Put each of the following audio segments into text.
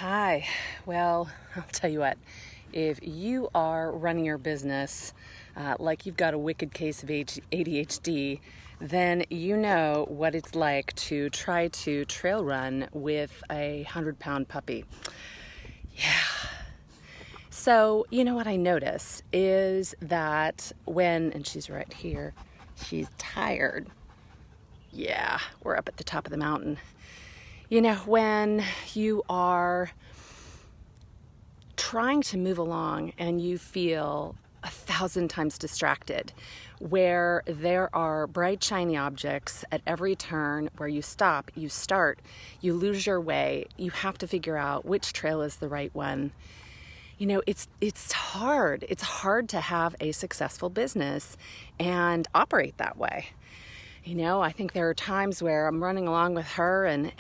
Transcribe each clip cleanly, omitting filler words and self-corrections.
Hi. Well, I'll tell you what, if you are running your business like you've got a wicked case of ADHD, then you know what it's like to try to trail run with a 100-pound puppy. Yeah. So, you know what I notice is that and she's right here, she's tired. Yeah, we're up at the top of the mountain. You know, when you are trying to move along and you feel 1,000 times distracted, where there are bright, shiny objects at every turn, where you stop, you start, you lose your way, you have to figure out which trail is the right one. You know, it's hard. It's hard to have a successful business and operate that way. You know, I think there are times where I'm running along with her and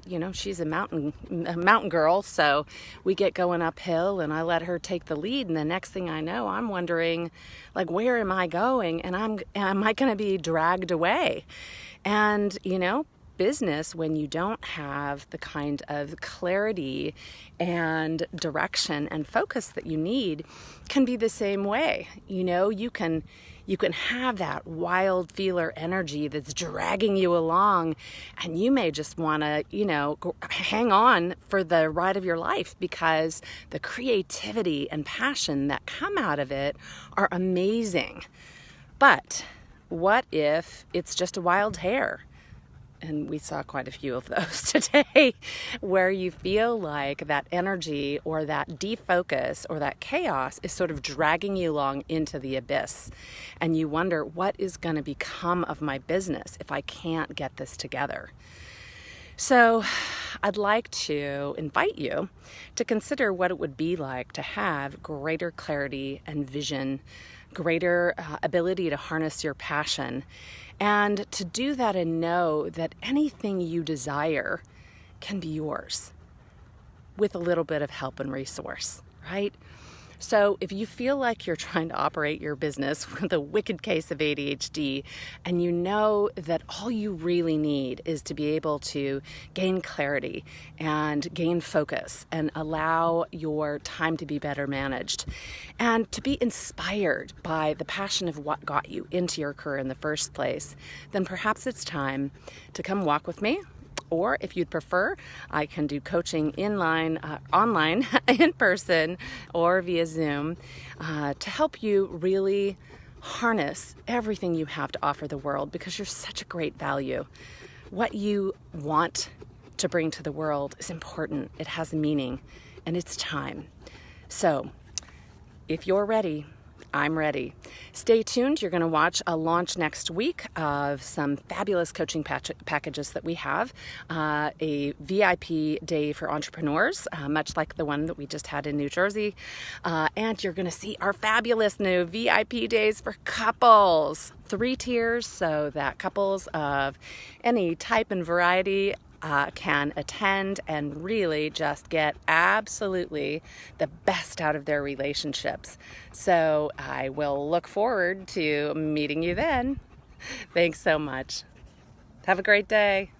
you know, she's a mountain girl, so we get going uphill and I let her take the lead, and the next thing I know, I'm wondering, like, where am I going? And am I going to be dragged away? And, you know, business, when you don't have the kind of clarity and direction and focus that you need, can be the same way. You know, you can have that wild feeler energy that's dragging you along, and you may just want to, you know, hang on for the ride of your life, because the creativity and passion that come out of it are amazing. But what if it's just a wild hare? And we saw quite a few of those today, where you feel like that energy or that defocus or that chaos is sort of dragging you along into the abyss. And you wonder, what is going to become of my business if I can't get this together? So I'd like to invite you to consider what it would be like to have greater clarity and vision, greater ability to harness your passion, and to do that and know that anything you desire can be yours with a little bit of help and resource, right? So if you feel like you're trying to operate your business with a wicked case of ADHD, and you know that all you really need is to be able to gain clarity and gain focus and allow your time to be better managed and to be inspired by the passion of what got you into your career in the first place, then perhaps it's time to come walk with me. Or if you'd prefer, I can do coaching online, in person, or via Zoom to help you really harness everything you have to offer the world, because you're such a great value. What you want to bring to the world is important. It has meaning, and it's time. So if you're ready, I'm ready. Stay tuned. You're going to watch a launch next week of some fabulous coaching packages that we have. A VIP day for entrepreneurs, much like the one that we just had in New Jersey. And you're going to see our fabulous new VIP days for couples. 3 tiers so that couples of any type and variety can attend and really just get absolutely the best out of their relationships. So I will look forward to meeting you then. Thanks so much. Have a great day.